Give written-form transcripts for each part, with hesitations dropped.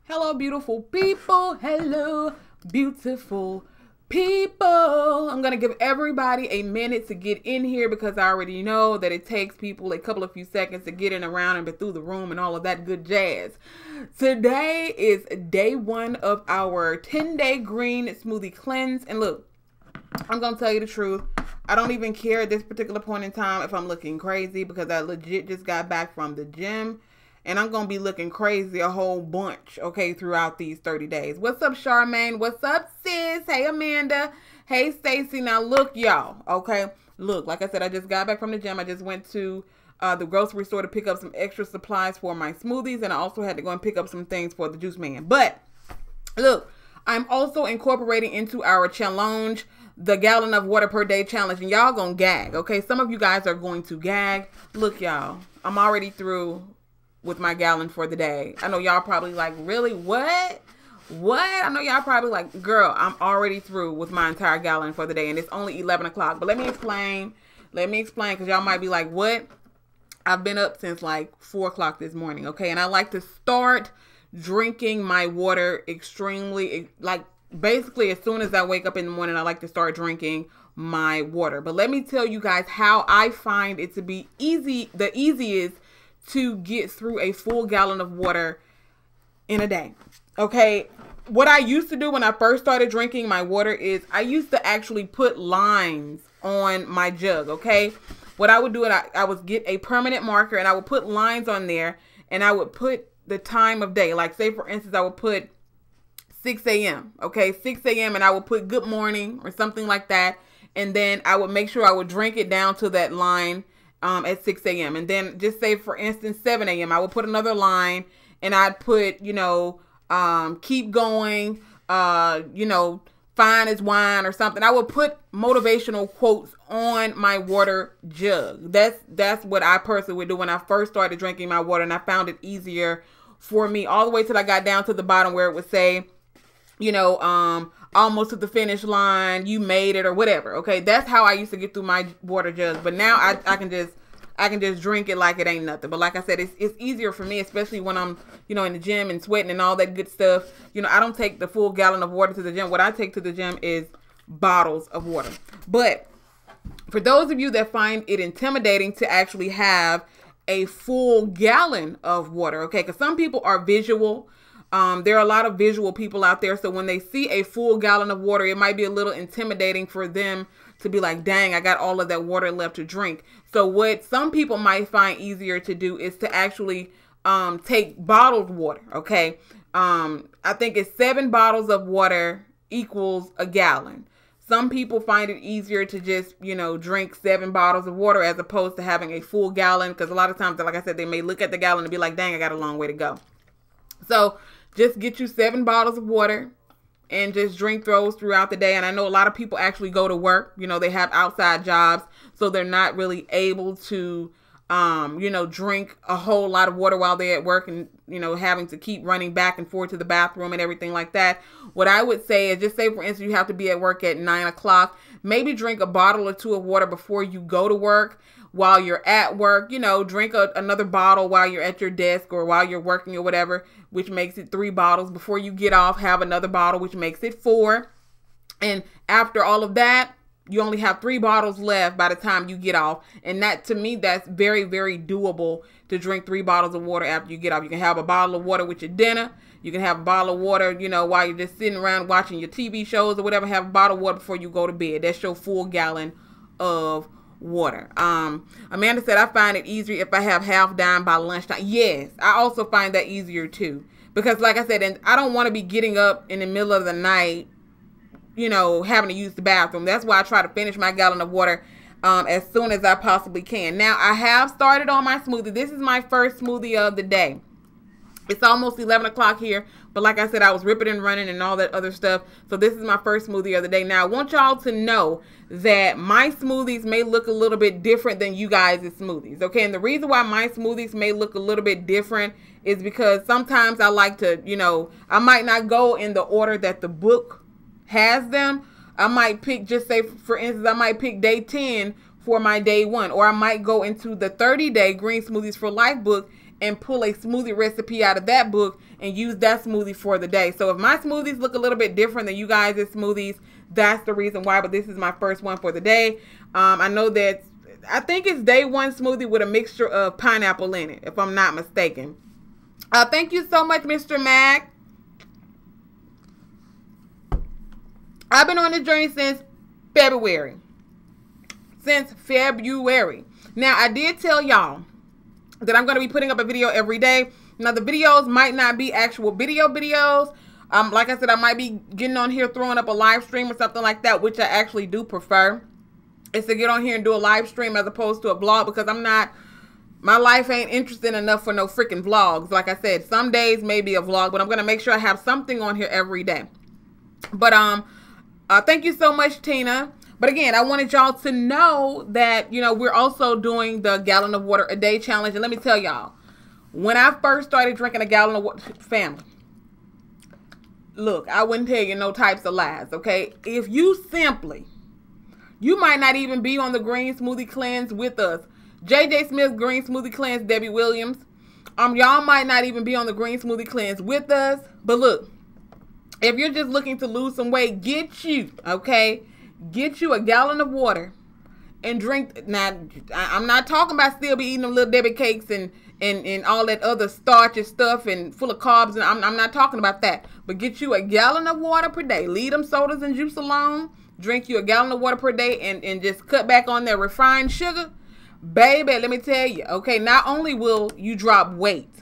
Hello, beautiful people. Hello, beautiful people. I'm going to give everybody a minute to get in here because I already know that it takes people a few seconds to get in around and be through the room and all of that good jazz. Today is day one of our 10-day green smoothie cleanse. And look, I'm going to tell you the truth. I don't even care at this particular point in time if I'm looking crazy because I legit just got back from the gym. And I'm going to be looking crazy a whole bunch, okay, throughout these 30 days. What's up, Charmaine? What's up, sis? Hey, Amanda. Hey, Stacy. Now, look, y'all, okay? Look, like I said, I just got back from the gym. I just went to the grocery store to pick up some extra supplies for my smoothies. And I also had to go and pick up some things for the juice man. But, look, I'm also incorporating into our challenge the gallon of water per day challenge. And y'all gonna gag, okay? Some of you guys are going to gag. Look, y'all, I'm already through with my gallon for the day. I know y'all probably like, really? What? I know y'all probably like, girl, I'm already through with my entire gallon for the day and it's only 11 o'clock. But let me explain because y'all might be like, what? I've been up since like 4 o'clock this morning, okay? And I like to start drinking my water extremely, like basically as soon as I wake up in the morning, I like to start drinking my water. But let me tell you guys how I find it to be the easiest to get through a full gallon of water in a day. Okay. What I used to do when I first started drinking my water is I used to actually put lines on my jug. Okay. What I would do, I would get a permanent marker and I would put lines on there and I would put the time of day. Like say for instance, I would put 6 a.m. Okay. 6 a.m. and I would put good morning or something like that. And then I would make sure I would drink it down to that line at 6 a.m. And then just say, for instance, 7 a.m. I would put another line and I'd put, keep going, fine as wine or something. I would put motivational quotes on my water jug. That's what I personally would do when I first started drinking my water. And I found it easier for me all the way till I got down to the bottom where it would say, almost to the finish line, you made it or whatever. Okay. That's how I used to get through my water jugs. But now I can just drink it like it ain't nothing. But like I said, it's easier for me, especially when I'm, in the gym and sweating and all that good stuff. I don't take the full gallon of water to the gym. What I take to the gym is bottles of water. But for those of you that find it intimidating to actually have a full gallon of water, okay, because some people are visual. There are a lot of visual people out there. So when they see a full gallon of water, it might be a little intimidating for them to be like, dang, I got all of that water left to drink. So what some people might find easier to do is to actually take bottled water. Okay. I think it's 7 bottles of water equals a gallon. Some people find it easier to just, drink 7 bottles of water as opposed to having a full gallon. Because a lot of times, like I said, they may look at the gallon and be like, dang, I got a long way to go. So just get you 7 bottles of water and just drink those throughout the day. And I know a lot of people actually go to work, they have outside jobs, so they're not really able to, drink a whole lot of water while they're at work and, having to keep running back and forth to the bathroom and everything like that. What I would say is just say, for instance, you have to be at work at 9 o'clock, maybe drink a bottle or 2 of water before you go to work. While you're at work, drink another bottle while you're at your desk or while you're working or whatever, which makes it 3 bottles. Before you get off, have another bottle, which makes it 4. And after all of that, you only have 3 bottles left by the time you get off. And that, to me, that's very, very doable to drink 3 bottles of water after you get off. You can have a bottle of water with your dinner. You can have a bottle of water, while you're just sitting around watching your TV shows or whatever. Have a bottle of water before you go to bed. That's your full gallon of water. Amanda said, I find it easier if I have half dime by lunchtime. Yes, I also find that easier too. Because like I said, and I don't want to be getting up in the middle of the night, having to use the bathroom. That's why I try to finish my gallon of water as soon as I possibly can. Now, I have started on my smoothie. This is my first smoothie of the day. It's almost 11 o'clock here, but like I said, I was ripping and running and all that other stuff. So this is my first smoothie of the day. Now, I want y'all to know that my smoothies may look a little bit different than you guys' smoothies, okay? And the reason why my smoothies may look a little bit different is because sometimes I like to, I might not go in the order that the book has them. I might pick, just say, for instance, I might pick day 10 for my day 1, or I might go into the 30-day Green Smoothies for Life book and pull a smoothie recipe out of that book and use that smoothie for the day. So if my smoothies look a little bit different than you guys' smoothies, that's the reason why. But this is my first one for the day. I know that I think it's day one smoothie with a mixture of pineapple in it, if I'm not mistaken. Thank you so much, Mr. Mac. I've been on this journey since February. Now, I did tell y'all that I'm going to be putting up a video every day. Now, the videos might not be actual videos. Like I said, I might be getting on here throwing up a live stream or something like that, which I actually do prefer. Is to get on here and do a live stream as opposed to a vlog, because my life ain't interesting enough for no freaking vlogs. Like I said, some days maybe a vlog, but I'm going to make sure I have something on here every day. But thank you so much, Tina. But again, I wanted y'all to know that, you know, we're also doing the gallon of water a day challenge. And let me tell y'all, when I first started drinking a gallon of water, family, look, I wouldn't tell you no types of lies, okay? If you might not even be on the Green Smoothie Cleanse with us. JJ Smith Green Smoothie Cleanse, Debbie Williams. Y'all might not even be on the Green Smoothie Cleanse with us. But look, if you're just looking to lose some weight, get you a gallon of water and drink. Now, I'm not talking about still be eating them little Debbie cakes and all that other starchy stuff and full of carbs. And I'm not talking about that. But get you a gallon of water per day. Leave them sodas and juice alone. Drink you a gallon of water per day and just cut back on that refined sugar. Baby, let me tell you, okay, not only will you drop weight,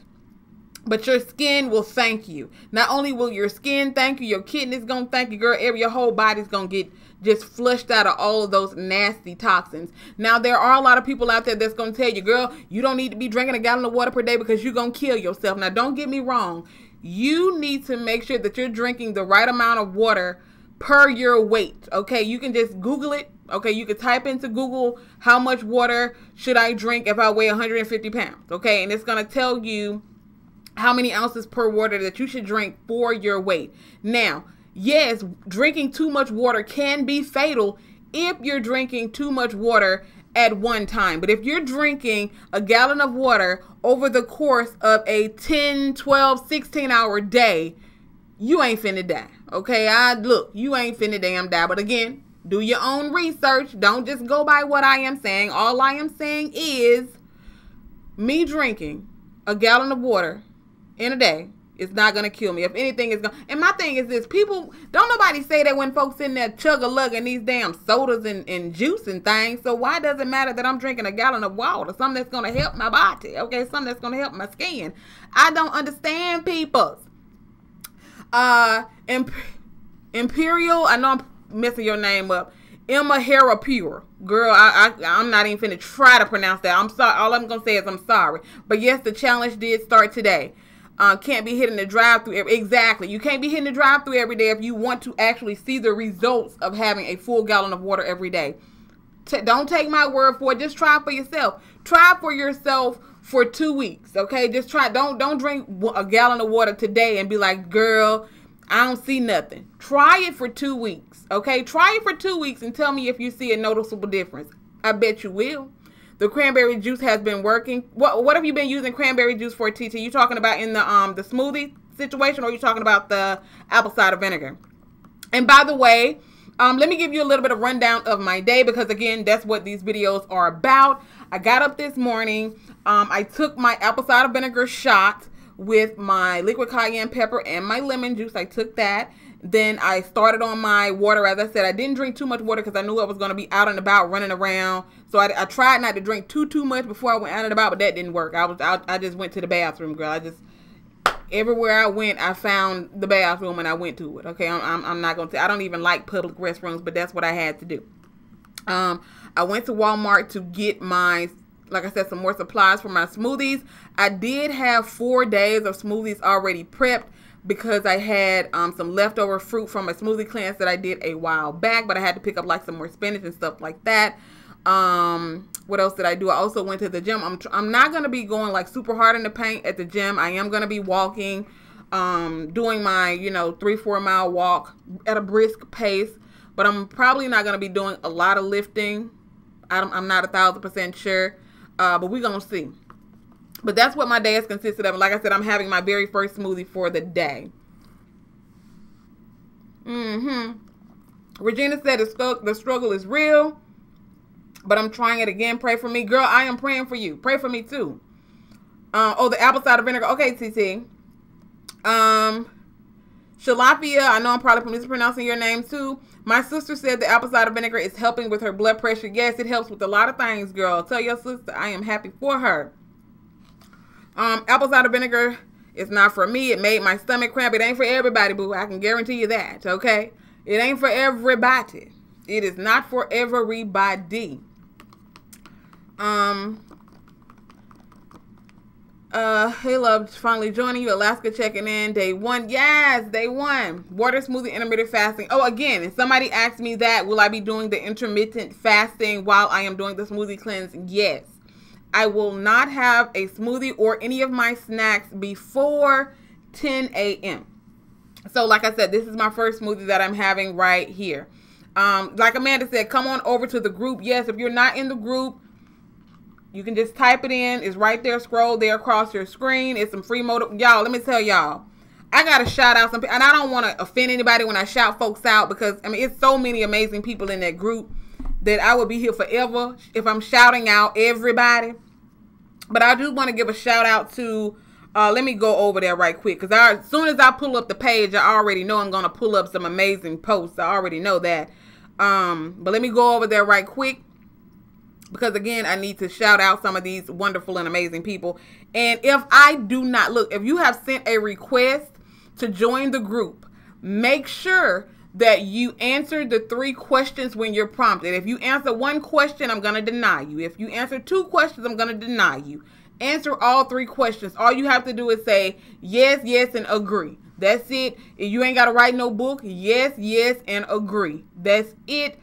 but your skin will thank you. Not only will your skin thank you, your kidneys gonna thank you, girl. Your whole body's gonna get just flushed out of all of those nasty toxins. Now, there are a lot of people out there that's gonna tell you, girl, you don't need to be drinking a gallon of water per day because you're gonna kill yourself. Now, don't get me wrong. You need to make sure that you're drinking the right amount of water per your weight. Okay, you can just Google it. Okay, you can type into Google, how much water should I drink if I weigh 150 pounds? Okay, and it's gonna tell you how many ounces per water that you should drink for your weight. Now, yes, drinking too much water can be fatal if you're drinking too much water at one time. But if you're drinking a gallon of water over the course of a 10, 12, 16-hour day, you ain't finna die. Okay, look, you ain't finna damn die. But again, do your own research. Don't just go by what I am saying. All I am saying is me drinking a gallon of water in a day is not going to kill me. If anything, it's going to. And my thing is this. People, don't nobody say that when folks in there chug-a-lugging these damn sodas and juice and things. So why does it matter that I'm drinking a gallon of water? Something that's going to help my body. Okay, something that's going to help my skin. I don't understand people. Imperial, I know I'm messing your name up. Emma Hera Pure. Girl, I'm not even finna try to pronounce that. I'm sorry. All I'm going to say is I'm sorry. But yes, the challenge did start today. Can't be hitting the drive-thru. Exactly. You can't be hitting the drive-thru every day if you want to actually see the results of having a full gallon of water every day. Don't take my word for it. Just try it for yourself. Try it for yourself for 2 weeks. Okay? Just try. Don't drink a gallon of water today and be like, girl, I don't see nothing. Try it for 2 weeks. Okay? Try it for 2 weeks and tell me if you see a noticeable difference. I bet you will. The cranberry juice has been working. What have you been using cranberry juice for, TT? You talking about in the smoothie situation, or are you talking about the apple cider vinegar? And by the way, let me give you a little bit of rundown of my day, because again, that's what these videos are about. I got up this morning. I took my apple cider vinegar shot with my liquid cayenne pepper and my lemon juice. I took that. Then I started on my water. As I said, I didn't drink too much water because I knew I was going to be out and about running around. So I tried not to drink too much before I went out and about, but that didn't work. I just went to the bathroom, girl. Everywhere I went, I found the bathroom and I went to it. Okay, I'm not going to. I don't even like public restrooms, but that's what I had to do. I went to Walmart to get my, like I said, some more supplies for my smoothies. I did have 4 days of smoothies already prepped, because I had some leftover fruit from a smoothie cleanse that I did a while back, but I had to pick up like some more spinach and stuff like that. What else did I do? I also went to the gym. I'm not going to be going like super hard in the paint at the gym. I am going to be walking, doing my, 3-4 mile walk at a brisk pace, but I'm probably not going to be doing a lot of lifting. I'm not 1,000% sure, but we're going to see. But that's what my day has consisted of. Like I said, I'm having my very first smoothie for the day. Regina said the struggle is real, but I'm trying it again. Pray for me. Girl, I am praying for you. Pray for me too. The apple cider vinegar. Okay, TT. Shalafia, I know I'm probably mispronouncing your name too. My sister said the apple cider vinegar is helping with her blood pressure. Yes, it helps with a lot of things, girl. Tell your sister I am happy for her. Apple cider vinegar is not for me. It made my stomach cramp. It ain't for everybody, boo. I can guarantee you that, okay? It ain't for everybody. It is not for everybody. Hey, love, finally joining you. Alaska checking in. Day 1. Yes, day 1. Water smoothie, intermittent fasting. Oh, again, and somebody asked me that. Will I be doing the intermittent fasting while I am doing the smoothie cleanse? Yes. I will not have a smoothie or any of my snacks before 10 a.m. So, like I said, this is my first smoothie that I'm having right here. Like Amanda said, come on over to the group. Yes, if you're not in the group, you can just type it in. It's right there. Scroll there across your screen. It's some free motive. Y'all, let me tell y'all. I got to shout out some people. And I don't want to offend anybody when I shout folks out because, I mean, it's so many amazing people in that group that I would be here forever if I'm shouting out everybody. But I do want to give a shout out to, let me go over there right quick. Because as soon as I pull up the page, I already know I'm going to pull up some amazing posts. I already know that. But let me go over there right quick. Because, again, I need to shout out some of these wonderful and amazing people. And if I do not, look, if you have sent a request to join the group, make sure that you answer the 3 questions when you're prompted. If you answer 1 question, I'm going to deny you. If you answer 2 questions, I'm going to deny you. Answer all 3 questions. All you have to do is say yes, yes, and agree. That's it. You ain't got to write no book. Yes, yes, and agree. That's it.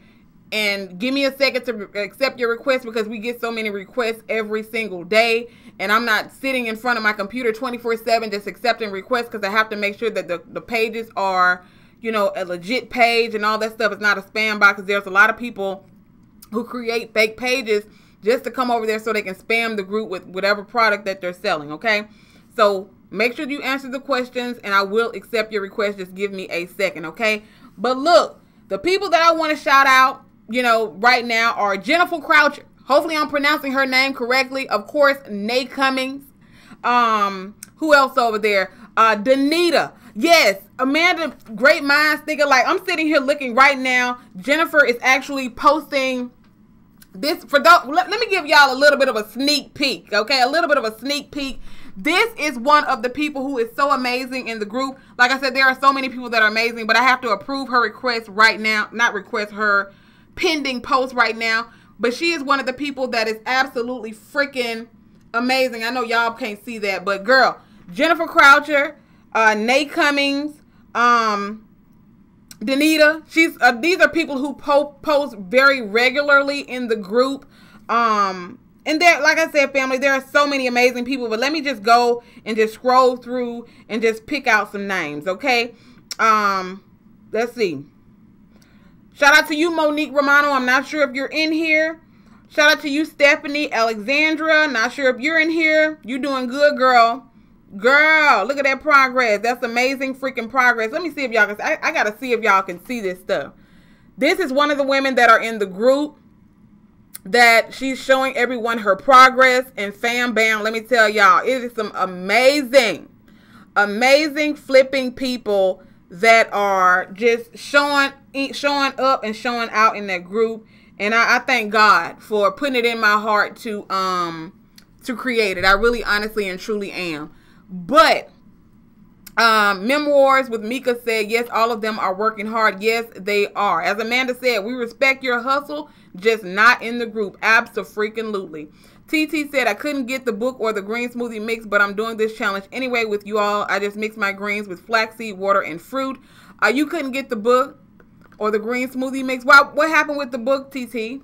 And give me a second to accept your request because we get so many requests every single day. And I'm not sitting in front of my computer 24/7 just accepting requests because I have to make sure that the pages are, you know, a legit page and all that stuff is not a spam box. Because there's a lot of people who create fake pages just to come over there so they can spam the group with whatever product that they're selling, okay? So make sure you answer the questions and I will accept your request. Just give me a second, okay? But look, the people that I want to shout out, you know, right now are Jennifer Croucher. Hopefully I'm pronouncing her name correctly. Of course, Nay Cummings. Who else over there? Danita. Yes, Amanda, great minds think alike. I'm sitting here looking right now. Jennifer is actually posting this for those. Let me give y'all a little bit of a sneak peek, okay? A little bit of a sneak peek. This is one of the people who is so amazing in the group. Like I said, there are so many people that are amazing, but I have to approve her request right now. Not request, her pending post right now. But she is one of the people that is absolutely freaking amazing. I know y'all can't see that, but girl, Jennifer Croucher, Nay Cummings, Danita. These are people who post very regularly in the group. And there, like I said, family, there are so many amazing people. But let me just go and just scroll through and just pick out some names, okay? Let's see. Shout out to you, Monique Romano. I'm not sure if you're in here. Shout out to you, Stephanie Alexandra. Not sure if you're in here. You doing good, girl. Girl, look at that progress. That's amazing freaking progress. Let me see if y'all can. I got to see if y'all can see this stuff. This is one of the women that are in the group that she's showing everyone her progress. And fam bam, let me tell y'all, it is some amazing flipping people that are just showing up and showing out in that group. And I thank God for putting it in my heart to create it. I really honestly and truly am. But Memoirs with Mika said, yes, all of them are working hard. Yes, they are. As Amanda said, we respect your hustle, just not in the group. Abso-freaking-lutely. TT said, I couldn't get the book or the green smoothie mix, but I'm doing this challenge anyway with you all. I just mix my greens with flaxseed, water, and fruit. You couldn't get the book or the green smoothie mix. What happened with the book, TT?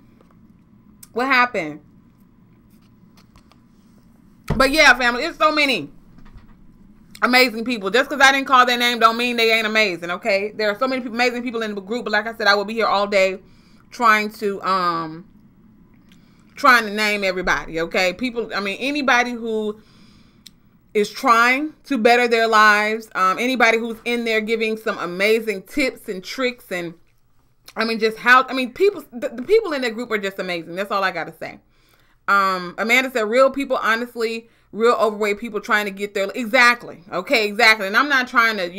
What happened? But yeah, family, it's so many amazing people. Just because I didn't call their name don't mean they ain't amazing, okay? There are so many amazing people in the group, but like I said, I will be here all day trying to name everybody, okay? People, I mean, anybody who is trying to better their lives. Anybody who's in there giving some amazing tips and tricks, and people, the people in that group are just amazing. That's all I got to say. Amanda said, real people, honestly, real overweight people trying to get their, exactly. Okay, exactly. And I'm not trying to,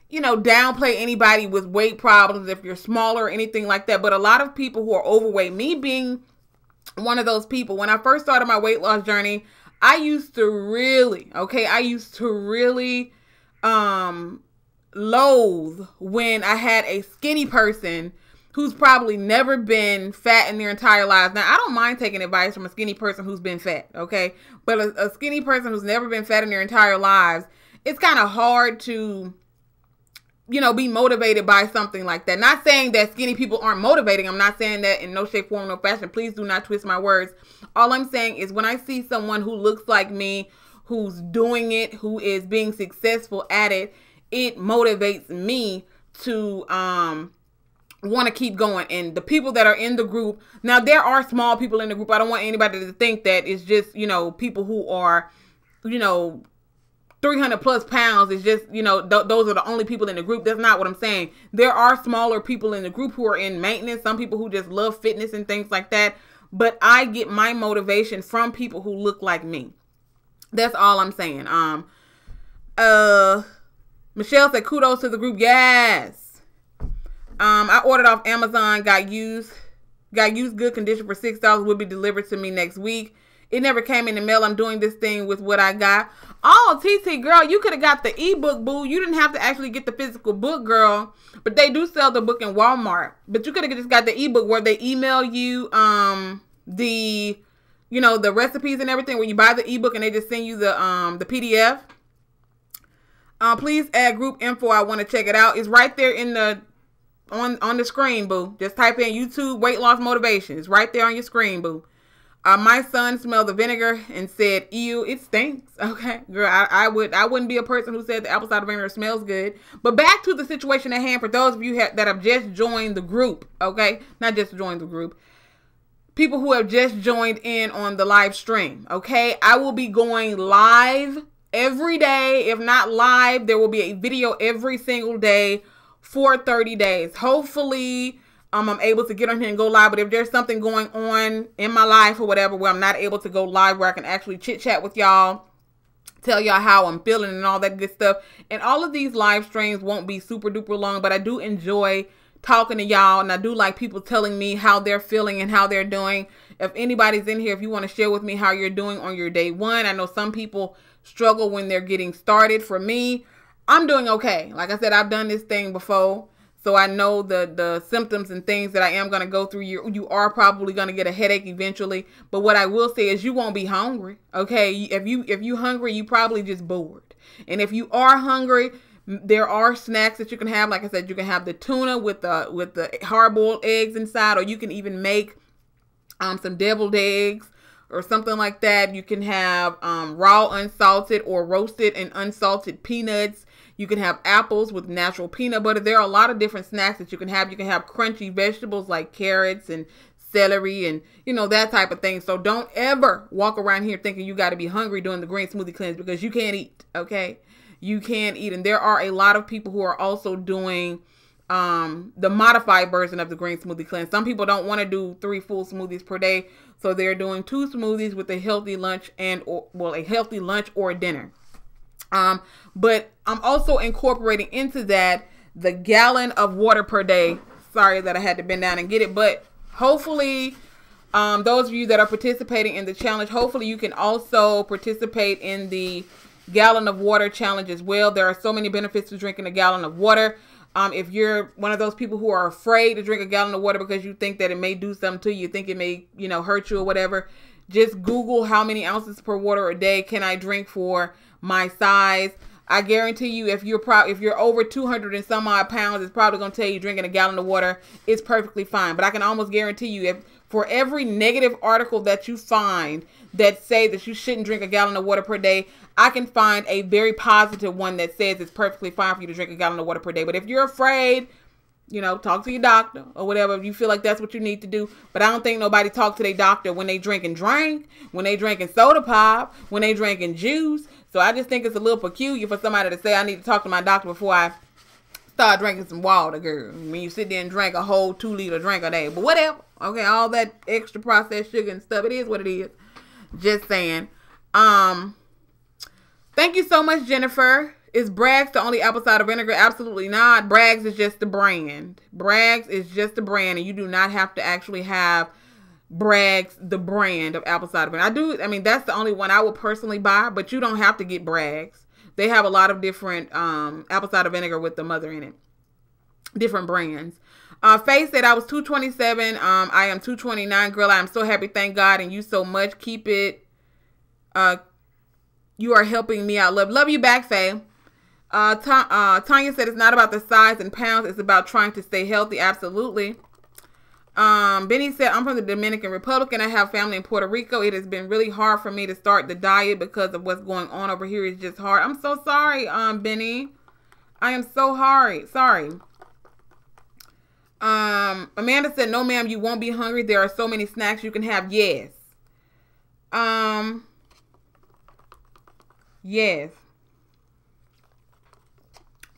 downplay anybody with weight problems if you're smaller or anything like that. But a lot of people who are overweight, me being one of those people, when I first started my weight loss journey, I used to really loathe when I had a skinny person who's probably never been fat in their entire lives. Now, I don't mind taking advice from a skinny person who's been fat, okay? But a skinny person who's never been fat in their entire lives, it's kind of hard to, be motivated by something like that. Not saying that skinny people aren't motivating. I'm not saying that in no shape, form, no fashion. Please do not twist my words. All I'm saying is when I see someone who looks like me, who's doing it, who is being successful at it, it motivates me to want to keep going. And the people that are in the group, now there are small people in the group. I don't want anybody to think that it's just, people who are, 300 plus pounds is just, those are the only people in the group. That's not what I'm saying. There are smaller people in the group who are in maintenance. Some people who just love fitness and things like that. But I get my motivation from people who look like me. That's all I'm saying. Michelle said, kudos to the group. Yes. I ordered off Amazon, got used good condition for $6, will be delivered to me next week. It never came in the mail. I'm doing this thing with what I got. Oh, TT, girl, you could have got the ebook, boo. You didn't have to actually get the physical book, girl. But they do sell the book in Walmart. But you could have just got the ebook where they email you the recipes and everything, where you buy the ebook and they just send you the PDF. Please add group info. I want to check it out. It's right there in the on the screen, boo. Just type in YouTube weight loss motivation. It's right there on your screen, boo. My son smelled the vinegar and said, ew, it stinks. Okay, girl, I wouldn't be a person who said the apple cider vinegar smells good. But back to the situation at hand for those of you that have just joined the group, okay? Not just joined the group. People who have just joined in on the live stream, okay? I will be going live every day. If not live, there will be a video every single day for 30 days. Hopefully, I'm able to get on here and go live. But if there's something going on in my life or whatever where I'm not able to go live, where I can actually chit chat with y'all, tell y'all how I'm feeling and all that good stuff. And all of these live streams won't be super duper long, but I do enjoy talking to y'all. And I do like people telling me how they're feeling and how they're doing. If anybody's in here, if you want to share with me how you're doing on your day one. I know some people struggle when they're getting started. For me, I'm doing okay. Like I said, I've done this thing before. So I know the symptoms and things that I am going to go through. You are probably going to get a headache eventually. But what I will say is you won't be hungry. Okay. If you hungry, you probably just bored. And if you are hungry, there are snacks that you can have. Like I said, you can have the tuna with the hard-boiled eggs inside, or you can even make some deviled eggs or something like that. You can have raw unsalted or roasted and unsalted peanuts. You can have apples with natural peanut butter. There are a lot of different snacks that you can have. You can have crunchy vegetables like carrots and celery and, that type of thing. So don't ever walk around here thinking you got to be hungry doing the Green Smoothie Cleanse, because you can't eat, okay? You can't eat. And there are a lot of people who are also doing the modified version of the Green Smoothie Cleanse. Some people don't want to do 3 full smoothies per day. So they're doing 2 smoothies with a healthy lunch a healthy lunch or dinner. But I'm also incorporating into that the gallon of water per day. Sorry that I had to bend down and get it, but hopefully, those of you that are participating in the challenge, hopefully you can also participate in the gallon of water challenge as well. There are so many benefits to drinking a gallon of water. If you're one of those people who are afraid to drink a gallon of water because you think that it may do something to you, you think it may, hurt you or whatever, just Google how many ounces per water a day can I drink for my size. I guarantee you, if you're over 200 and some odd pounds, it's probably going to tell you drinking a gallon of water is perfectly fine. But I can almost guarantee you, if for every negative article that you find that say that you shouldn't drink a gallon of water per day, I can find a very positive one that says it's perfectly fine for you to drink a gallon of water per day. But if you're afraid, You know, talk to your doctor or whatever if you feel like that's what you need to do. But I don't think nobody talk to their doctor when they drinking drink, when they drinking soda pop, when they drinking juice. So I just think it's a little peculiar for somebody to say I need to talk to my doctor before I start drinking some water, girl. When you sit there and drink a whole 2-liter drink a day. But whatever. Okay, all that extra processed sugar and stuff, it is what it is. Just saying. Thank you so much, Jennifer. Is Bragg's the only apple cider vinegar? Absolutely not. Bragg's is just the brand. Bragg's is just the brand, and you do not have to actually have Bragg's, the brand of apple cider vinegar. I mean, that's the only one I would personally buy, but you don't have to get Bragg's. They have a lot of different apple cider vinegar with the mother in it. Different brands. Faye said, I was 227. I am 229. Girl, I am so happy. Thank God. And you so much. Keep it. You are helping me out. Love you back, Faye. Tanya said it's not about the size in pounds. It's about trying to stay healthy. Absolutely. Benny said, I'm from the Dominican Republic and I have family in Puerto Rico. It has been really hard for me to start the diet because of what's going on over here. It's just hard. I'm so sorry, Benny. I am so sorry. Amanda said, no, ma'am, you won't be hungry. There are so many snacks you can have. Yes. Yes.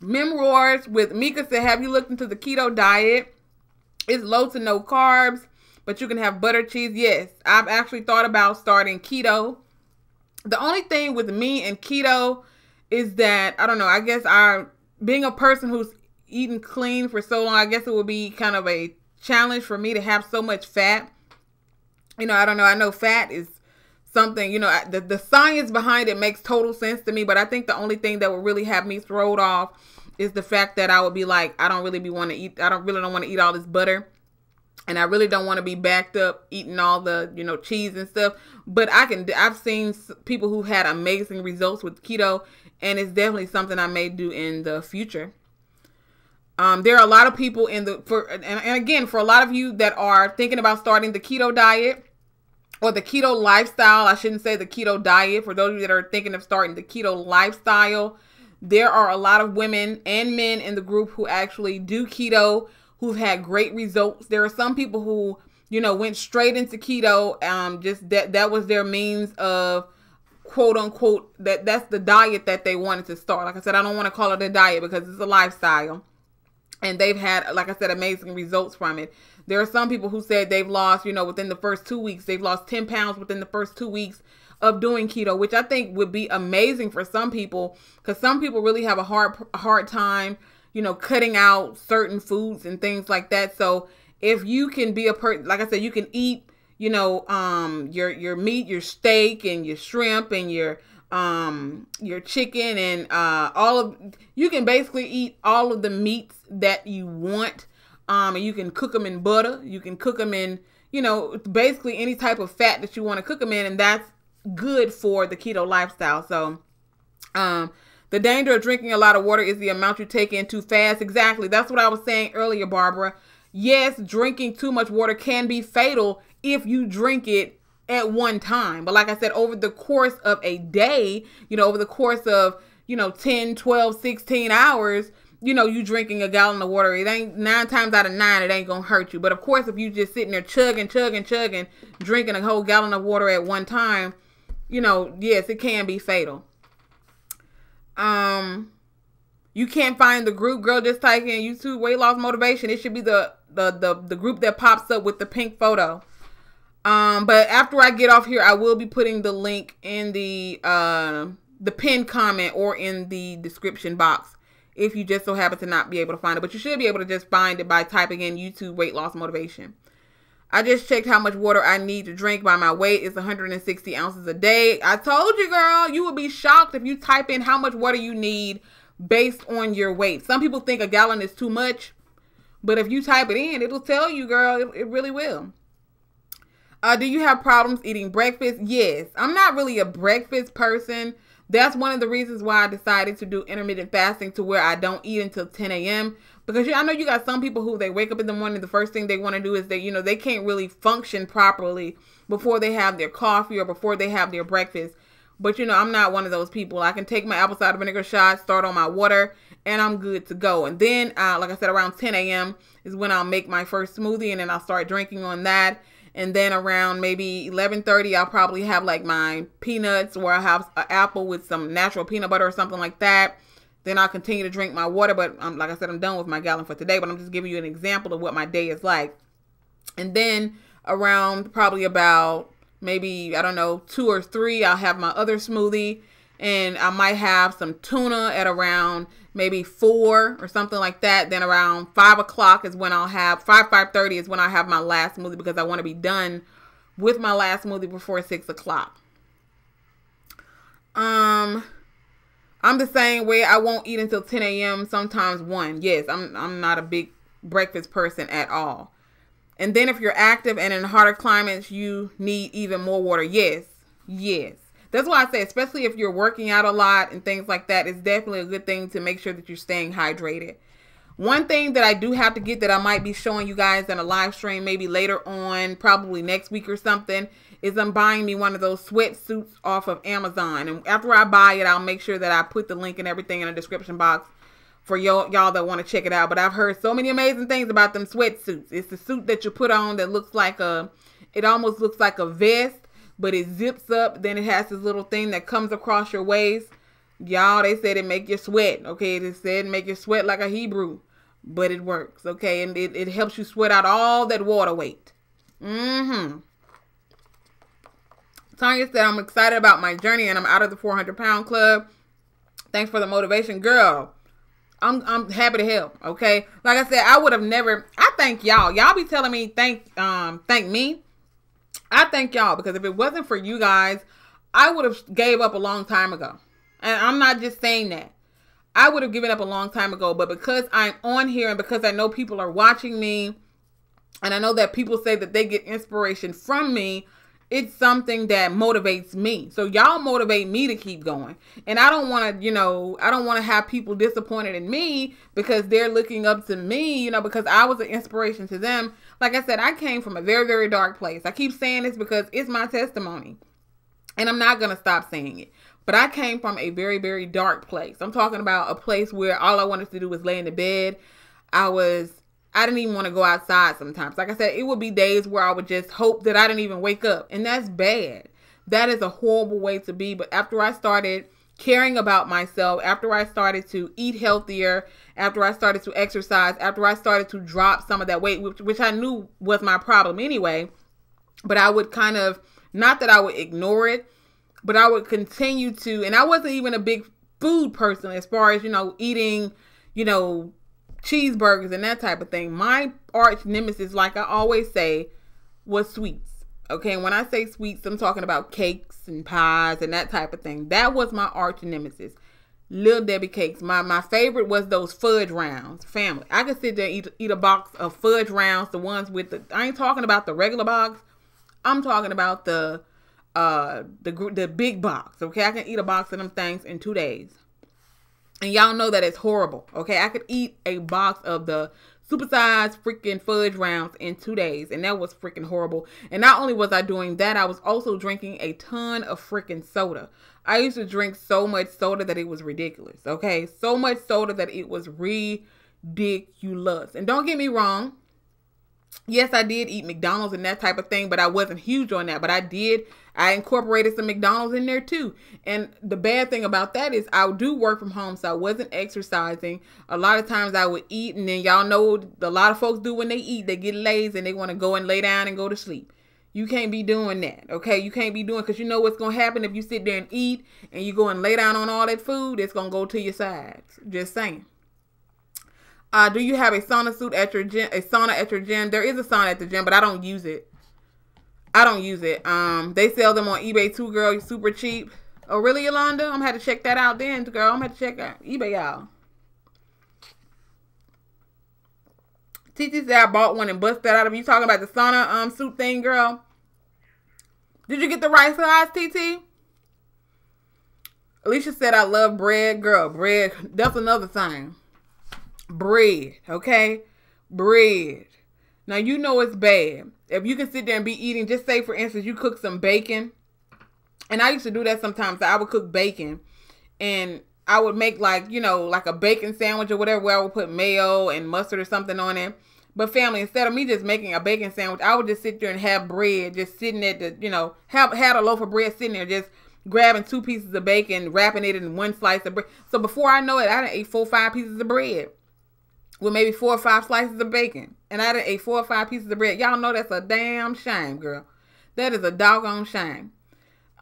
Memroars with Mika said, have you looked into the keto diet? It's low to no carbs, but you can have butter, cheese. Yes, I've actually thought about starting keto. The only thing with me and keto is that, I don't know, I guess being a person who's eaten clean for so long, I guess it would be kind of a challenge for me to have so much fat. You know, I don't know. I know fat is something, you know, the science behind it makes total sense to me, but I think the only thing that would really have me thrown off is the fact that I would be like, I don't really want to eat all this butter, and I really don't want to be backed up eating all the, you know, cheese and stuff. But I've seen people who had amazing results with keto, and it's definitely something I may do in the future. There are a lot of people and again, for a lot of you that are thinking about starting the keto diet, or the keto lifestyle. I shouldn't say the keto diet. For those of you that are thinking of starting the keto lifestyle, there are a lot of women and men in the group who actually do keto, who've had great results. There are some people who, you know, went straight into keto. Just that was their means of, quote unquote, that's the diet that they wanted to start. Like I said, I don't want to call it a diet because it's a lifestyle. And they've had, like I said, amazing results from it. There are some people who said they've lost, you know, within the first 2 weeks, they've lost 10 pounds within the first 2 weeks of doing keto, which I think would be amazing for some people, because some people really have a hard time, you know, cutting out certain foods and things like that. So if you can be like I said, you can eat, you know, your meat, your steak and your shrimp and your chicken and you can basically eat all of the meats that you want. And you can cook them in butter. You can cook them in, you know, basically any type of fat that you want to cook them in. And that's good for the keto lifestyle. So, the danger of drinking a lot of water is the amount you take in too fast. Exactly. That's what I was saying earlier, Barbara. Yes, drinking too much water can be fatal if you drink it at one time. But like I said, over the course of a day, you know, over the course of, you know, 10, 12, 16 hours, you know, you drinking a gallon of water, it ain't 9 times out of 9, it ain't gonna hurt you. But of course, if you just sitting there chugging, drinking a whole gallon of water at one time, you know, yes, it can be fatal. You can't find the group, girl, just type in YouTube weight loss motivation. It should be the group that pops up with the pink photo. But after I get off here, I will be putting the link in the pinned comment or in the description box, if you just so happen to not be able to find it. But you should be able to just find it by typing in YouTube weight loss motivation. I just checked how much water I need to drink by my weight. It's 160 ounces a day. I told you, girl, you would be shocked if you type in how much water you need based on your weight. Some people think a gallon is too much, but if you type it in, it'll tell you, girl. It really will. Do you have problems eating breakfast? Yes. I'm not really a breakfast person. That's one of the reasons why I decided to do intermittent fasting, to where I don't eat until 10 a.m. Because I know you got some people who they wake up in the morning, the first thing they want to do is they can't really function properly before they have their coffee or before they have their breakfast. But, you know, I'm not one of those people. I can take my apple cider vinegar shot, start on my water, and I'm good to go. And then, like I said, around 10 a.m. is when I'll make my first smoothie, and then I'll start drinking on that. And then around maybe 11:30, I'll probably have like my peanuts, or I'll have an apple with some natural peanut butter or something like that. Then I'll continue to drink my water. But like I said, I'm done with my gallon for today. But I'm just giving you an example of what my day is like. And then around probably about maybe, I don't know, 2 or 3, I'll have my other smoothie. And I might have some tuna at around maybe 4 or something like that. Then around 5 o'clock is when I'll have, 5:30 is when I have my last smoothie, because I want to be done with my last smoothie before 6 o'clock. I'm the same way. I won't eat until 10 a.m., sometimes 1. Yes, I'm not a big breakfast person at all. And then if you're active and in hotter climates, you need even more water. Yes, yes. That's why I say, especially if you're working out a lot and things like that, it's definitely a good thing to make sure that you're staying hydrated. One thing that I do have to get that I might be showing you guys in a live stream maybe later on, probably next week or something, is I'm buying me one of those sweatsuits off of Amazon. And after I buy it, I'll make sure that I put the link and everything in the description box for y'all that want to check it out. But I've heard so many amazing things about them sweatsuits. It's the suit that you put on that looks like it almost looks like a vest, but it zips up. Then it has this little thing that comes across your waist. Y'all, they said it make you sweat. Okay, they said make you sweat like a Hebrew, but it works. Okay, and it helps you sweat out all that water weight. Tanya said, I'm excited about my journey and I'm out of the 400-pound club. Thanks for the motivation, girl. I'm happy to help. Okay, like I said, I would have never. I thank y'all. Y'all be telling me thank me. I thank y'all, because if it wasn't for you guys, I would have gave up a long time ago. And I'm not just saying that. I would have given up a long time ago. But because I'm on here and because I know people are watching me, and I know that people say that they get inspiration from me, it's something that motivates me. So y'all motivate me to keep going. And I don't want to, I don't want to have people disappointed in me because they're looking up to me, because I was an inspiration to them. Like I said, I came from a very, very dark place. I keep saying this because it's my testimony. And I'm not going to stop saying it. But I came from a very, very dark place. I'm talking about a place where all I wanted to do was lay in the bed. I didn't even want to go outside sometimes. Like I said, it would be days where I would just hope that I didn't even wake up. And that's bad. That is a horrible way to be. But after I started caring about myself, after I started to eat healthier, after I started to exercise, after I started to drop some of that weight, which I knew was my problem anyway, but I would kind of, not that I would ignore it, but I would continue to, and I wasn't even a big food person as far as, eating, cheeseburgers and that type of thing. My arch nemesis, like I always say, was sweets. Okay, when I say sweets, I'm talking about cakes and pies and that type of thing. That was my arch nemesis. Little Debbie cakes. My favorite was those fudge rounds. Family, I could sit there and eat a box of fudge rounds, the ones with the, I ain't talking about the regular box. I'm talking about the big box. Okay, I can eat a box of them things in 2 days. And y'all know that it's horrible. Okay, I could eat a box of the supersized freaking fudge rounds in 2 days. And that was freaking horrible. And not only was I doing that, I was also drinking a ton of freaking soda. I used to drink so much soda that it was ridiculous. Okay, so much soda that it was ridiculous. And don't get me wrong. Yes, I did eat McDonald's and that type of thing, but I wasn't huge on that. But I incorporated some McDonald's in there too. And the bad thing about that is I do work from home, so I wasn't exercising. A lot of times I would eat, and then y'all know a lot of folks do when they eat, they get lazy and they want to go and lay down and go to sleep. You can't be doing that, okay? You can't be doing, because you know what's going to happen if you sit there and eat and you go and lay down on all that food, it's going to go to your sides. Just saying. Do you have a sauna suit at your gym? A sauna at your gym? There is a sauna at the gym, but I don't use it. They sell them on eBay too, girl. You're super cheap. Oh, really, Yolanda? I'm gonna have to check that out then, girl. I'm gonna have to check out eBay, y'all. TT said I bought one and busted that out of you. Talking about the sauna suit thing, girl. Did you get the right size, TT? Alicia said I love bread, girl. Bread. That's another thing. Bread, okay? Bread. Now, you know it's bad. If you can sit there and be eating, just say, for instance, you cook some bacon And I used to do that sometimes. I would cook bacon and I would make like, you know, like a bacon sandwich or whatever, where I would put mayo and mustard or something on it. But family, instead of me just making a bacon sandwich, I would just sit there and have bread just sitting at the, you know, had a loaf of bread sitting there, just grabbing 2 pieces of bacon, wrapping it in 1 slice of bread. So before I know it, I done ate 4 or 5 pieces of bread with maybe 4 or 5 slices of bacon. And I done ate 4 or 5 pieces of bread. Y'all know that's a damn shame, girl. That is a doggone shame.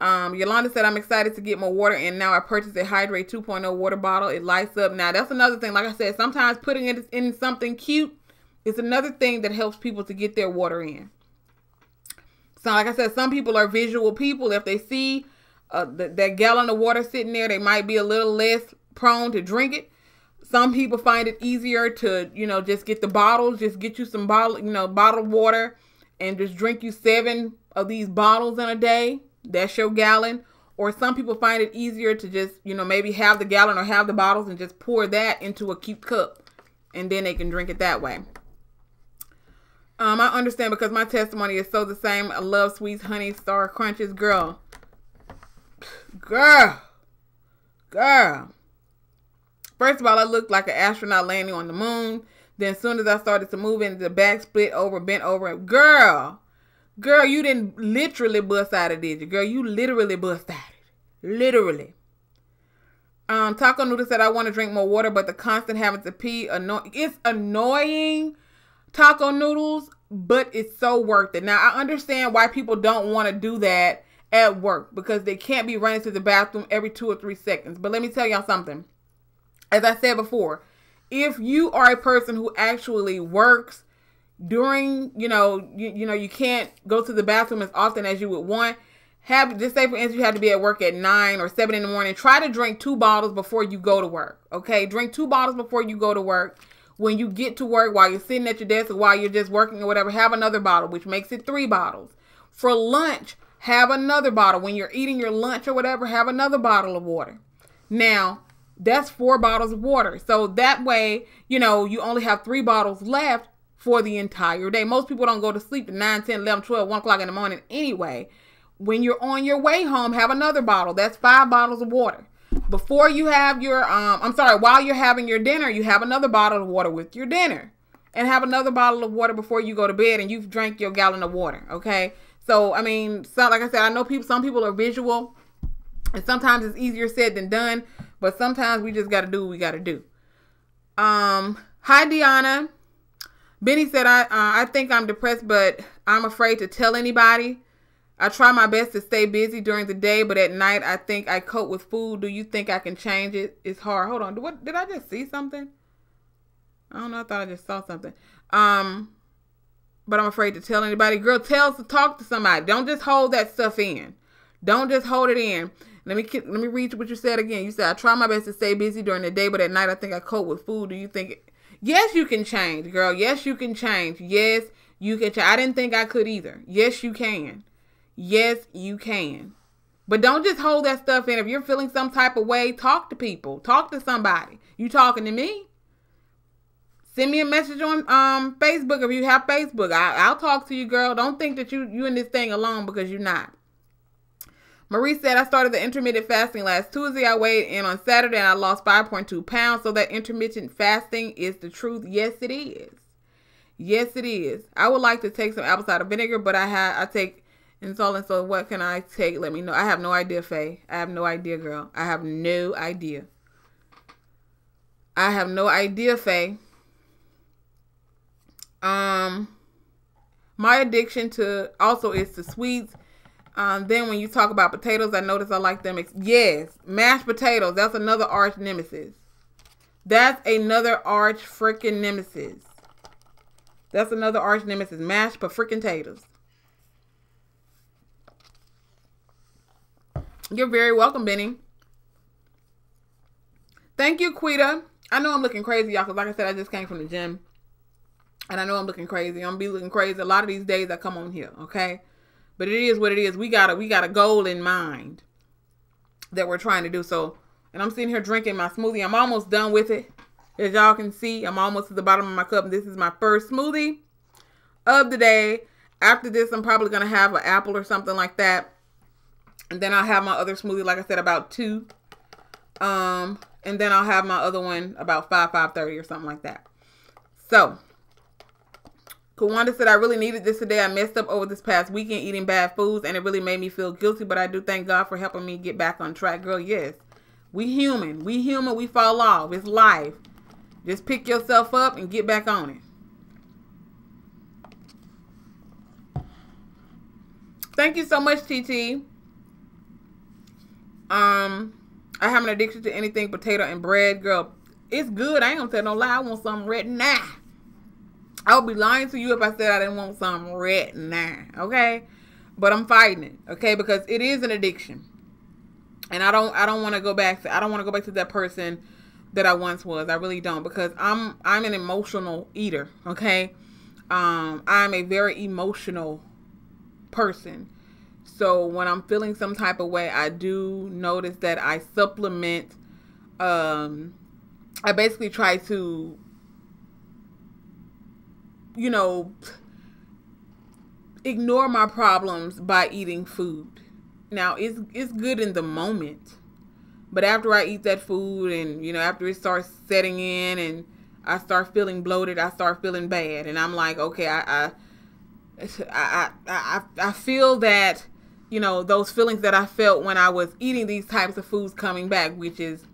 Yolanda said, I'm excited to get more water, and now I purchased a Hydrate 2.0 water bottle. It lights up. Now, that's another thing. Like I said, sometimes putting it in something cute is another thing that helps people to get their water in. So, like I said, some people are visual people. If they see that gallon of water sitting there, they might be a little less prone to drink it. Some people find it easier to, you know, just get the bottles, just get you some bottled water and just drink you 7 of these bottles in a day. That's your gallon. Or some people find it easier to just, you know, maybe have the gallon or have the bottles and just pour that into a cute cup. And then they can drink it that way. I understand because my testimony is so the same. I love Sweets, Honey, Star Crunches. Girl. First of all, I looked like an astronaut landing on the moon. Then as soon as I started to move in, the back split over, bent over. Girl, you didn't literally bust out of it, girl. You literally bust out it. Literally. Taco Noodle said, I want to drink more water, but the constant having to pee, it's annoying, Taco Noodles, but it's so worth it. Now, I understand why people don't want to do that at work, because they can't be running to the bathroom every 2 or 3 seconds. But let me tell y'all something. As I said before, if you are a person who actually works during, you can't go to the bathroom as often as you would want. Just say, for instance, you have to be at work at 9 or 7 in the morning. Try to drink 2 bottles before you go to work. Okay, drink 2 bottles before you go to work. When you get to work, while you're sitting at your desk or while you're just working or whatever, have another bottle, which makes it 3 bottles. For lunch, have another bottle. When you're eating your lunch or whatever, have another bottle of water. Now, that's 4 bottles of water. So that way, you only have 3 bottles left for the entire day. Most people don't go to sleep at 9, 10, 11, 12, 1 o'clock in the morning anyway. When you're on your way home, have another bottle. That's 5 bottles of water. Before you have your, while you're having your dinner, you have another bottle of water with your dinner. And have another bottle of water before you go to bed, and you've drank your gallon of water, okay? So, like I said, I know some people are visual, and sometimes it's easier said than done, but sometimes we just got to do what we got to do. Hi, Deanna. Benny said, I think I'm depressed, but I'm afraid to tell anybody. I try my best to stay busy during the day, but at night, I think I cope with food. Do you think I can change it? It's hard. Hold on. Did I just see something? I don't know. I thought I just saw something. But I'm afraid to tell anybody. Girl, talk to somebody. Don't just hold that stuff in. Don't just hold it in. Let me read what you said again. You said, I try my best to stay busy during the day, but at night, I think I cope with food. Do you think Yes, you can change, girl. Yes, you can change. Yes, you can change. I didn't think I could either. Yes, you can. Yes, you can. But don't just hold that stuff in. If you're feeling some type of way, talk to people. Talk to somebody. You talking to me? Send me a message on Facebook if you have Facebook. I'll talk to you, girl. Don't think that you in this thing alone, because you're not. Marie said, I started the intermittent fasting last Tuesday. I weighed in on Saturday and I lost 5.2 pounds. So that intermittent fasting is the truth. Yes, it is. Yes, it is. I would like to take some apple cider vinegar, but I take insulin. So what can I take? Let me know. I have no idea, Faye. I have no idea, girl. I have no idea. I have no idea, Faye. My addiction to also is to sweets. Then when you talk about potatoes, I notice I like them. Yes, mashed potatoes. That's another arch nemesis. That's another arch freaking nemesis. That's another arch nemesis. Mashed freaking potatoes. You're very welcome, Benny. Thank you, Quita. I know I'm looking crazy, y'all, because like I said, I just came from the gym. And I know I'm looking crazy. I'm going to be looking crazy a lot of these days I come on here, okay? But it is what it is. We got a goal in mind that we're trying to do. So, and I'm sitting here drinking my smoothie. I'm almost done with it. As y'all can see, I'm almost at the bottom of my cup. This is my first smoothie of the day. After this, I'm probably going to have an apple or something like that. And then I'll have my other smoothie, like I said, about 2. And then I'll have my other one about 5:30 or something like that. So, Kawanda said, I really needed this today. I messed up over this past weekend eating bad foods, and it really made me feel guilty, but I do thank God for helping me get back on track. Girl, yes. We human. We human. We fall off. It's life. Just pick yourself up and get back on it. Thank you so much, TT. I have an addiction to anything potato and bread. Girl, it's good. I ain't gonna tell no lie. I want something right now. I would be lying to you if I said I didn't want something right now. Okay? But I'm fighting it. Okay? Because it is an addiction. And I don't want to go back to that person that I once was. I really don't, because I'm an emotional eater. Okay? I'm a very emotional person. So when I'm feeling some type of way, I do notice that I supplement. I basically try to, ignore my problems by eating food. Now, it's good in the moment, but after I eat that food and, after it starts setting in and I start feeling bloated, I start feeling bad. And I'm like, okay, I feel that, those feelings that I felt when I was eating these types of foods coming back, which is,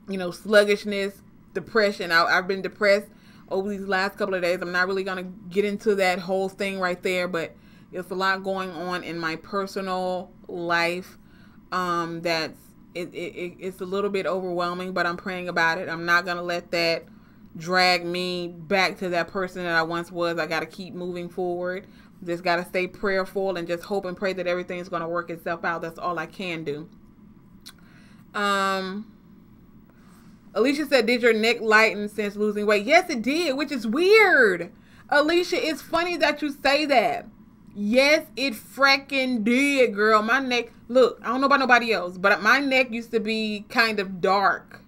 sluggishness, depression. I've been depressed over these last couple of days. I'm not really going to get into that whole thing right there, but it's a lot going on in my personal life. It's a little bit overwhelming, but I'm praying about it. I'm not going to let that drag me back to that person that I once was. I got to keep moving forward. Just got to stay prayerful and just hope and pray that everything's going to work itself out. That's all I can do. Alicia said, did your neck lighten since losing weight? Yes, it did, which is weird. Alicia, it's funny that you say that. Yes, it freaking did, girl. My neck, look, I don't know about nobody else, but my neck used to be kind of dark.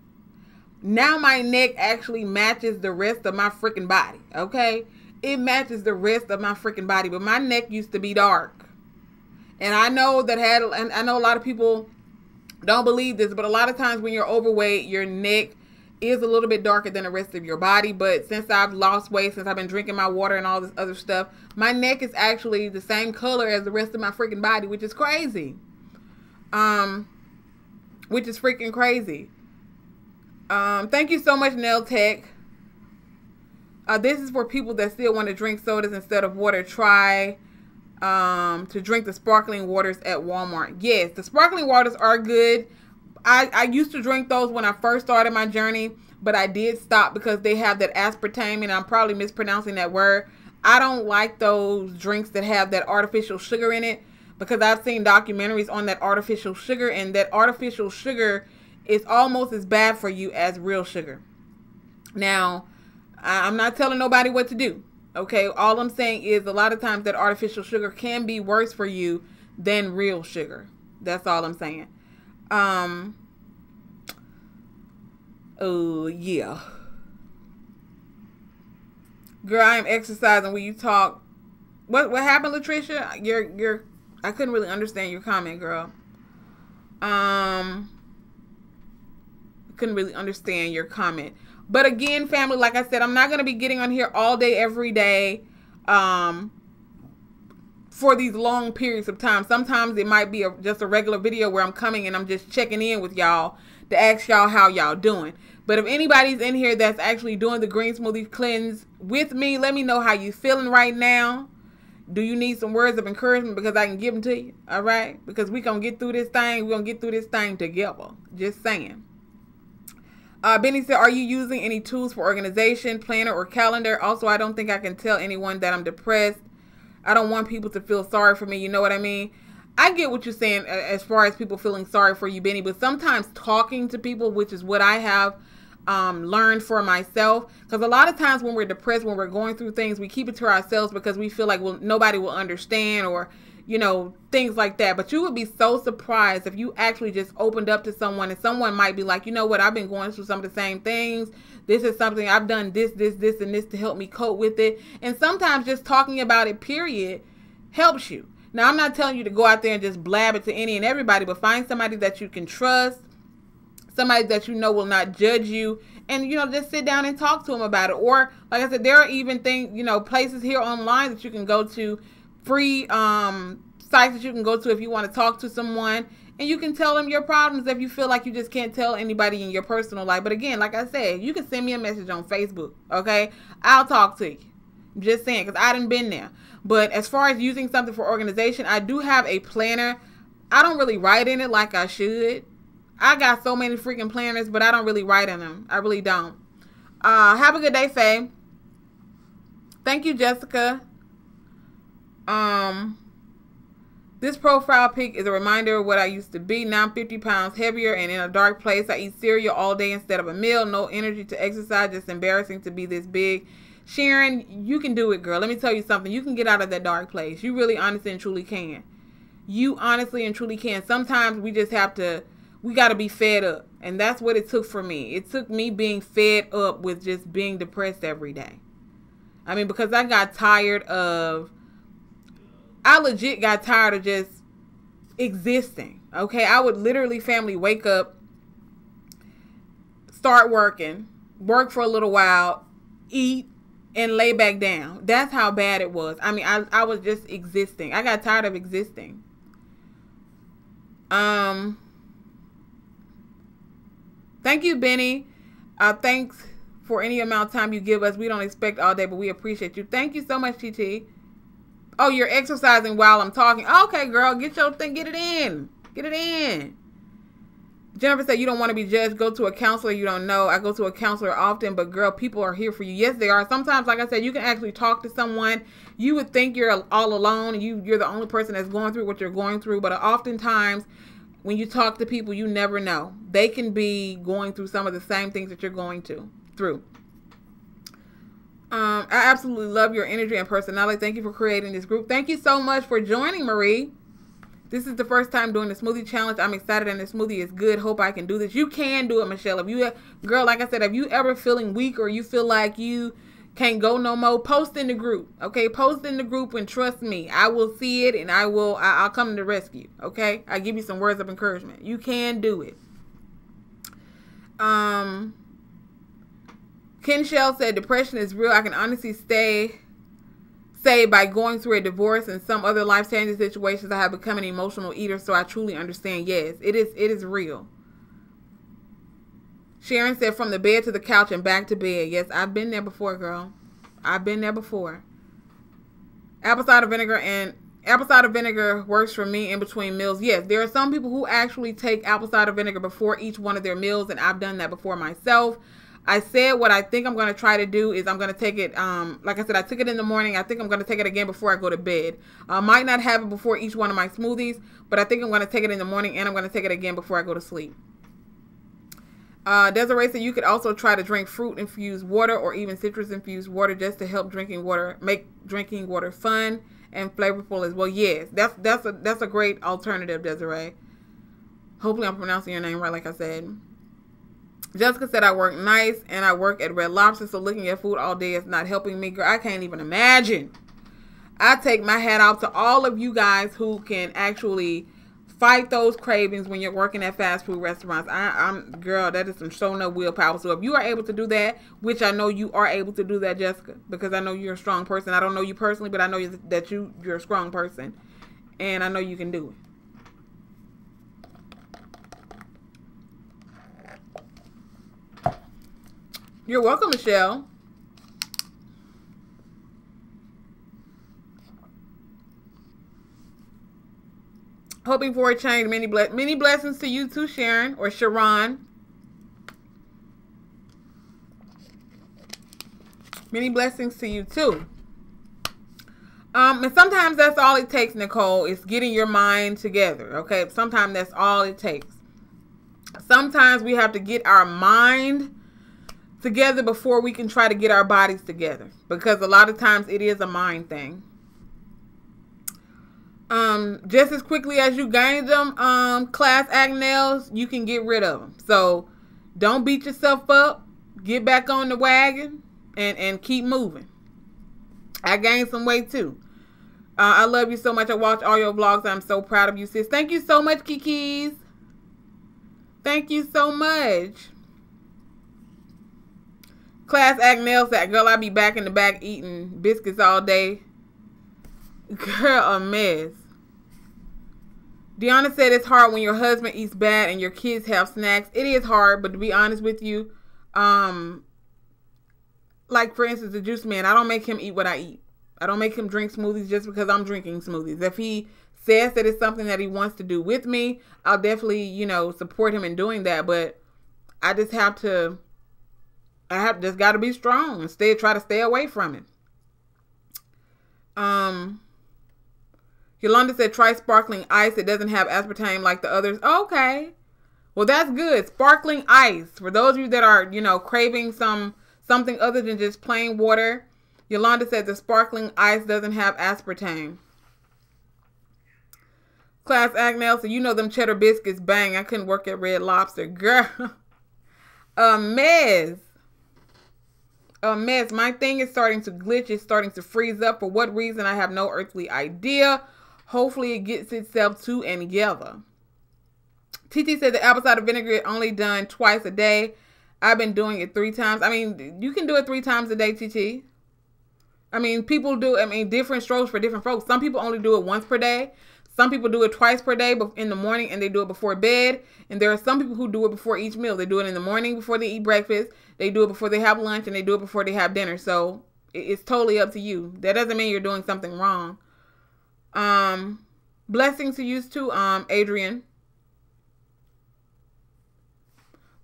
Now my neck actually matches the rest of my freaking body, okay? It matches the rest of my freaking body, but my neck used to be dark. And I know and I know a lot of people don't believe this, but a lot of times when you're overweight, your neck is a little bit darker than the rest of your body. But since I've lost weight, since I've been drinking my water and all this other stuff, my neck is actually the same color as the rest of my freaking body, which is crazy. Which is freaking crazy. Thank you so much, Nail Tech. This is for people that still want to drink sodas instead of water. Try to drink the sparkling waters at Walmart. Yes, the sparkling waters are good. I used to drink those when I first started my journey, but I did stop because they have that aspartame, and I'm probably mispronouncing that word. I don't like those drinks that have that artificial sugar in it, because I've seen documentaries on that artificial sugar, and that artificial sugar is almost as bad for you as real sugar. Now, I'm not telling nobody what to do. Okay, all I'm saying is a lot of times that artificial sugar can be worse for you than real sugar. That's all I'm saying. Oh, yeah. Girl, I am exercising when you talk. What happened, Latricia? I couldn't really understand your comment, girl. Couldn't really understand your comment. But again, family, like I said, I'm not going to be getting on here all day, every day, for these long periods of time. Sometimes it might be just a regular video where I'm coming and I'm just checking in with y'all to ask y'all how y'all doing. But if anybody's in here that's actually doing the Green Smoothie Cleanse with me, let me know how you feeling right now. Do you need some words of encouragement? Because I can give them to you. All right? Because we're going to get through this thing. We're going to get through this thing together. Just saying. Benny said, are you using any tools for organization, planner, or calendar? Also, I don't think I can tell anyone that I'm depressed. I don't want people to feel sorry for me. You know what I mean? I get what you're saying as far as people feeling sorry for you, Benny. But sometimes talking to people, which is what I have learned for myself. Because a lot of times when we're depressed, when we're going through things, we keep it to ourselves because we feel like, well, nobody will understand, or things like that. But you would be so surprised if you actually just opened up to someone, and someone might be like, you know what, I've been going through some of the same things. This is something I've done, this, and this to help me cope with it. And sometimes just talking about it, period, helps you. Now, I'm not telling you to go out there and just blab it to any and everybody, but find somebody that you can trust, somebody that you know will not judge you, and, you know, just sit down and talk to them about it. Or, like I said, there are even things, you know, places here online that you can go to, free sites that you can go to if you want to talk to someone, and you can tell them your problems if you feel like you just can't tell anybody in your personal life. But again, like I said, you can send me a message on Facebook, okay? I'll talk to you. I'm just saying, because I done been there. But as far as using something for organization, I do have a planner. I don't really write in it like I should. I got so many freaking planners, but I don't really write in them. I really don't. Have a good day, Faye. Thank you, Jessica. This profile pic is a reminder of what I used to be. Now I'm 50 pounds heavier and in a dark place. I eat cereal all day instead of a meal. No energy to exercise. Just embarrassing to be this big. Sharon, you can do it, girl. Let me tell you something. You can get out of that dark place. You really honestly and truly can. You honestly and truly can. Sometimes we just have to, we got to be fed up. And that's what it took for me. It took me being fed up with just being depressed every day. I mean, because I got tired of, I legit got tired of just existing. Okay. I would literally, family, wake up, start working, work for a little while, eat, and lay back down. That's how bad it was. I mean, I was just existing. I got tired of existing. Thank you, Benny. Thanks for any amount of time you give us. We don't expect all day, but we appreciate you. Thank you so much, TT. Oh, you're exercising while I'm talking. Okay, girl, get your thing, get it in. Get it in. Jennifer said, you don't want to be judged. Go to a counselor you don't know. I go to a counselor often, but girl, people are here for you. Yes, they are. Sometimes, like I said, you can actually talk to someone. You would think you're all alone. You're the only person that's going through what you're going through. But oftentimes, when you talk to people, you never know. They can be going through some of the same things that you're going through. I absolutely love your energy and personality. Thank you for creating this group. Thank you so much for joining, Marie. This is the first time doing the smoothie challenge. I'm excited and the smoothie is good. Hope I can do this. You can do it, Michelle. If you, girl, like I said, if you ever feeling weak or you feel like you can't go no more, post in the group. Okay, post in the group and trust me, I will see it and I'll come to the rescue. Okay, I'll give you some words of encouragement. You can do it. Ken Shell said depression is real. I can honestly say by going through a divorce and some other life-changing situations, I have become an emotional eater, so I truly understand. Yes, it is real. Sharon said from the bed to the couch and back to bed. Yes, I've been there before, girl. I've been there before. Apple cider vinegar works for me in between meals. Yes, there are some people who actually take apple cider vinegar before each one of their meals, and I've done that before myself. I said what I think I'm going to try to do is I'm going to take it, like I said, I took it in the morning. I think I'm going to take it again before I go to bed. I might not have it before each one of my smoothies, but I think I'm going to take it in the morning and I'm going to take it again before I go to sleep. Desiree said you could also try to drink fruit-infused water or even citrus-infused water just to help make drinking water fun and flavorful as well. Yes, that's a great alternative, Desiree. Hopefully I'm pronouncing your name right, like I said. Jessica said I work nights and I work at Red Lobster, so looking at food all day is not helping me. Girl, I can't even imagine. I take my hat off to all of you guys who can actually fight those cravings when you're working at fast food restaurants. Girl, that is some show no willpower. So if you are able to do that, which I know you are able to do that, Jessica, because I know you're a strong person. I don't know you personally, but I know that you're a strong person, and I know you can do it. You're welcome, Michelle. Hoping for a change. Many blessings to you too, Sharon or Sharon. Many blessings to you too. And sometimes that's all it takes, Nicole, is getting your mind together. Okay, sometimes that's all it takes. Sometimes we have to get our mind together before we can try to get our bodies together, because a lot of times it is a mind thing. Just as quickly as you gain them class act nails, you can get rid of them. So don't beat yourself up. Get back on the wagon and keep moving. I gained some weight too. I love you so much. I watch all your vlogs. I'm so proud of you, sis. Thank you so much, Kikis. Thank you so much. Class act nail sack. Girl, I be back in the back eating biscuits all day. Girl, a mess. Deanna said it's hard when your husband eats bad and your kids have snacks. It is hard, but to be honest with you, like for instance, the juice man, I don't make him eat what I eat. I don't make him drink smoothies just because I'm drinking smoothies. If he says that it's something that he wants to do with me, I'll definitely, you know, support him in doing that. But I just have to, just got to be strong and try to stay away from it. Yolanda said, try sparkling ice. It doesn't have aspartame like the others. Okay. Well, that's good. Sparkling ice. For those of you that are, you know, craving something other than just plain water, Yolanda said the sparkling ice doesn't have aspartame. Class Agnell said, you know them cheddar biscuits, bang. I couldn't work at Red Lobster. Girl. A mess. A mess. My thing is starting to glitch. It's starting to freeze up. For what reason? I have no earthly idea. Hopefully it gets itself together. TT said the apple cider vinegar only done twice a day. I've been doing it 3 times. I mean, you can do it 3 times a day, TT. I mean, people do, different strokes for different folks. Some people only do it once per day. Some people do it twice per day in the morning and they do it before bed. And there are some people who do it before each meal. They do it in the morning before they eat breakfast. They do it before they have lunch and they do it before they have dinner. So it's totally up to you. That doesn't mean you're doing something wrong. Blessings to you too, Adrian.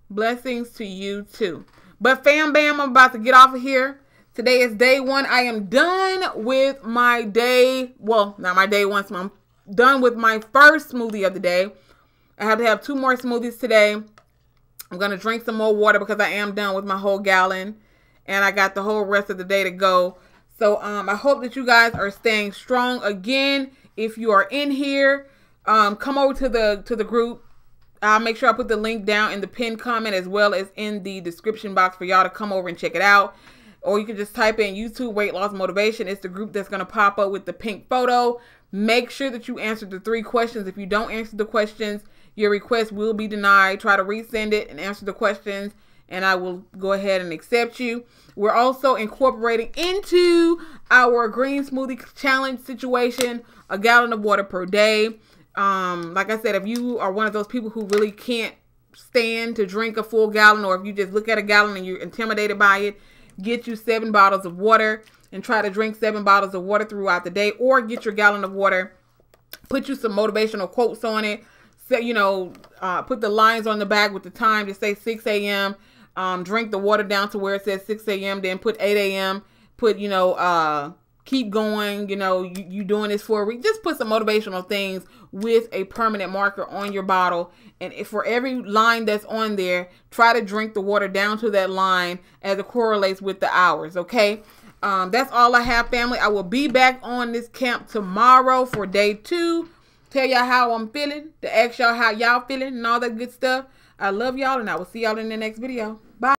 Blessings to you too. But fam bam, I'm about to get off of here. Today is day 1. I am done with my day. Well, not my day 1. So I'm done with my first smoothie of the day. I have to have 2 more smoothies today. I'm going to drink some more water because I am done with my whole gallon. And I got the whole rest of the day to go. So I hope that you guys are staying strong. Again, if you are in here, come over to the group. I'll make sure I put the link down in the pinned comment as well as in the description box for y'all to come over and check it out. Or you can just type in YouTube Weight Loss Motivation. It's the group that's going to pop up with the pink photo. Make sure that you answer the 3 questions. If you don't answer the questions, your request will be denied. Try to resend it and answer the questions, and I will go ahead and accept you. We're also incorporating into our Green Smoothie Challenge situation a gallon of water per day. Like I said, if you are one of those people who really can't stand to drink a full gallon, or if you just look at a gallon and you're intimidated by it, get you 7 bottles of water and try to drink 7 bottles of water throughout the day, or get your gallon of water, put you some motivational quotes on it. So, you know, put the lines on the back with the time to say 6 a.m. Drink the water down to where it says 6 a.m. Then put 8 a.m. Put, you know, keep going. You know, you doing this for a week. Just put some motivational things with a permanent marker on your bottle. And if for every line that's on there, try to drink the water down to that line as it correlates with the hours. Okay. That's all I have, family. I will be back on this camp tomorrow for day 2. Tell y'all how I'm feeling. To ask y'all how y'all feeling and all that good stuff. I love y'all, and I will see y'all in the next video.